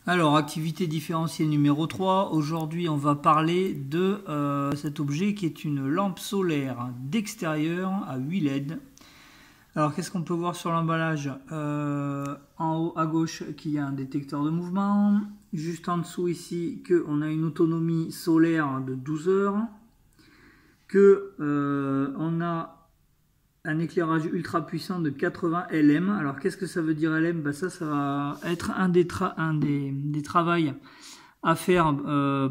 Alors, activité différentielle numéro 3. Aujourd'hui, on va parler de cet objet qui est une lampe solaire d'extérieur à 8 LED. Alors, qu'est-ce qu'on peut voir sur l'emballage? En haut à gauche, qu'il y a un détecteur de mouvement. Juste en dessous ici, qu'on a une autonomie solaire de 12 heures. On a un éclairage ultra puissant de 80 LM. Alors qu'est-ce que ça veut dire LM? Ça va être un des travaux à faire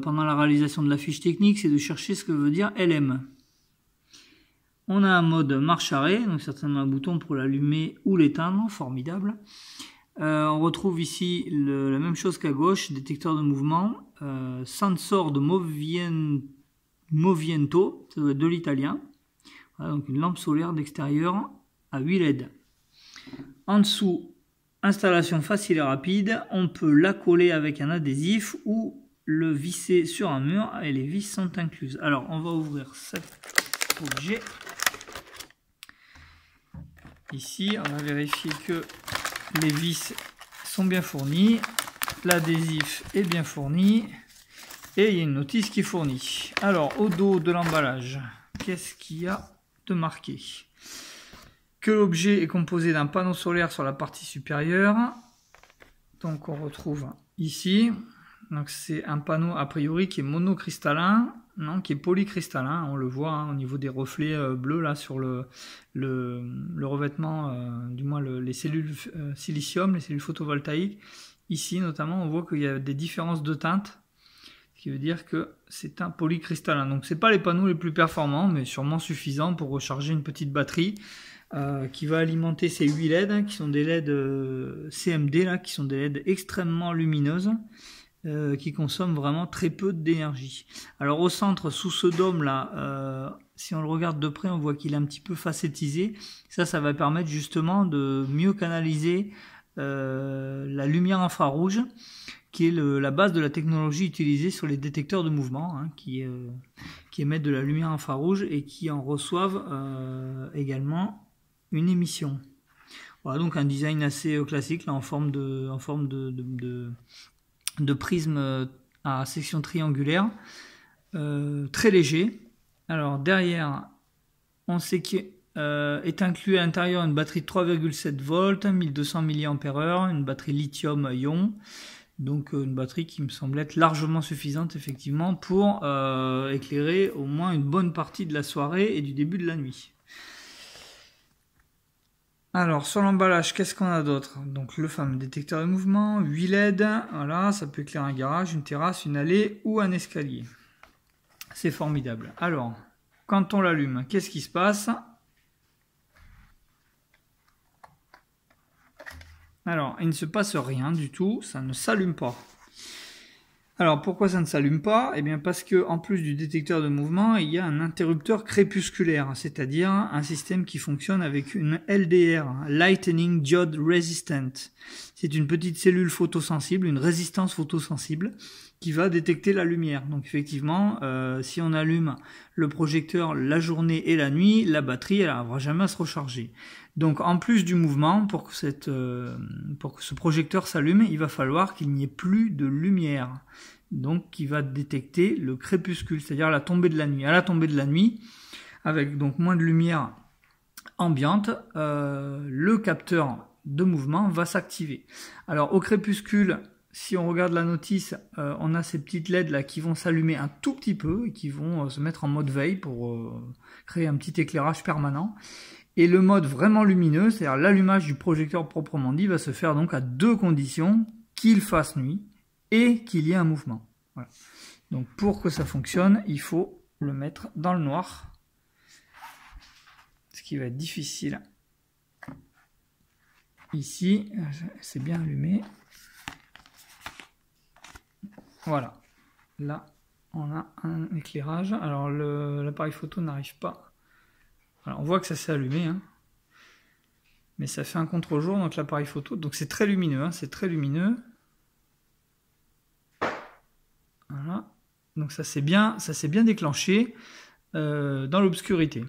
pendant la réalisation de la fiche technique, c'est de chercher ce que veut dire LM. On a un mode marche arrêt, donc certainement un bouton pour l'allumer ou l'éteindre, formidable. On retrouve ici la même chose qu'à gauche, détecteur de mouvement, sensor de movimento, ça doit être de l'italien. Voilà, donc une lampe solaire d'extérieur à 8 LED. En dessous, installation facile et rapide. On peut la coller avec un adhésif ou le visser sur un mur et les vis sont incluses. Alors, on va ouvrir cet objet. Ici, on va vérifier que les vis sont bien fournies. L'adhésif est bien fourni. Et il y a une notice qui est fournie. Alors, au dos de l'emballage, qu'est-ce qu'il y a de marqué? Que l'objet est composé d'un panneau solaire sur la partie supérieure. Donc on retrouve ici, donc c'est un panneau a priori qui est monocristallin, non, qui est polycristallin, on le voit au niveau des reflets bleus là sur le revêtement, du moins les cellules silicium, les cellules photovoltaïques. Ici notamment on voit qu'il y a des différences de teinte, ce qui veut dire que c'est un polycristallin. Donc c'est pas les panneaux les plus performants, mais sûrement suffisants pour recharger une petite batterie qui va alimenter ces 8 LED, qui sont des LED CMD, là, qui sont des LED extrêmement lumineuses, qui consomment vraiment très peu d'énergie. Alors au centre, sous ce dôme là, si on le regarde de près, on voit qu'il est un petit peu facettisé. Ça va permettre justement de mieux canaliser la lumière infrarouge, qui est la base de la technologie utilisée sur les détecteurs de mouvement, hein, qui émettent de la lumière infrarouge et qui en reçoivent également une émission. Voilà, donc un design assez classique là, en forme de prisme à section triangulaire, très léger. Alors derrière, on sait qu'il est inclus à l'intérieur une batterie de 3,7 volts, 1200 mAh, une batterie lithium-ion. Donc une batterie qui me semble être largement suffisante effectivement pour éclairer au moins une bonne partie de la soirée et du début de la nuit. Alors sur l'emballage, qu'est-ce qu'on a d'autre? Donc le fameux détecteur de mouvement, 8 LED, voilà, ça peut éclairer un garage, une terrasse, une allée ou un escalier. C'est formidable. Alors, quand on l'allume, qu'est-ce qui se passe? Alors, il ne se passe rien du tout, ça ne s'allume pas. Alors, pourquoi ça ne s'allume pas? Eh bien, parce que en plus du détecteur de mouvement, il y a un interrupteur crépusculaire, c'est-à-dire un système qui fonctionne avec une LDR, Lightning Diode Resistant. C'est une petite cellule photosensible, une résistance photosensible, qui va détecter la lumière. Donc effectivement, si on allume le projecteur la journée et la nuit, la batterie elle n'arrivera jamais à se recharger. Donc en plus du mouvement, pour que ce projecteur s'allume, il va falloir qu'il n'y ait plus de lumière. Donc qui va détecter le crépuscule, c'est-à-dire la tombée de la nuit. À la tombée de la nuit, avec donc moins de lumière ambiante, le capteur de mouvement va s'activer. Alors au crépuscule, si on regarde la notice, on a ces petites LED là qui vont s'allumer un tout petit peu et qui vont se mettre en mode veille pour créer un petit éclairage permanent. Et le mode vraiment lumineux, c'est-à-dire l'allumage du projecteur proprement dit, va se faire donc à deux conditions, qu'il fasse nuit et qu'il y ait un mouvement. Voilà. Donc pour que ça fonctionne, il faut le mettre dans le noir, ce qui va être difficile. Ici, c'est bien allumé. Voilà, là on a un éclairage. Alors l'appareil photo n'arrive pas. Alors, on voit que ça s'est allumé, hein. Mais ça fait un contre-jour, donc l'appareil photo. Donc c'est très lumineux, hein, c'est très lumineux. Voilà. Donc ça s'est bien déclenché dans l'obscurité.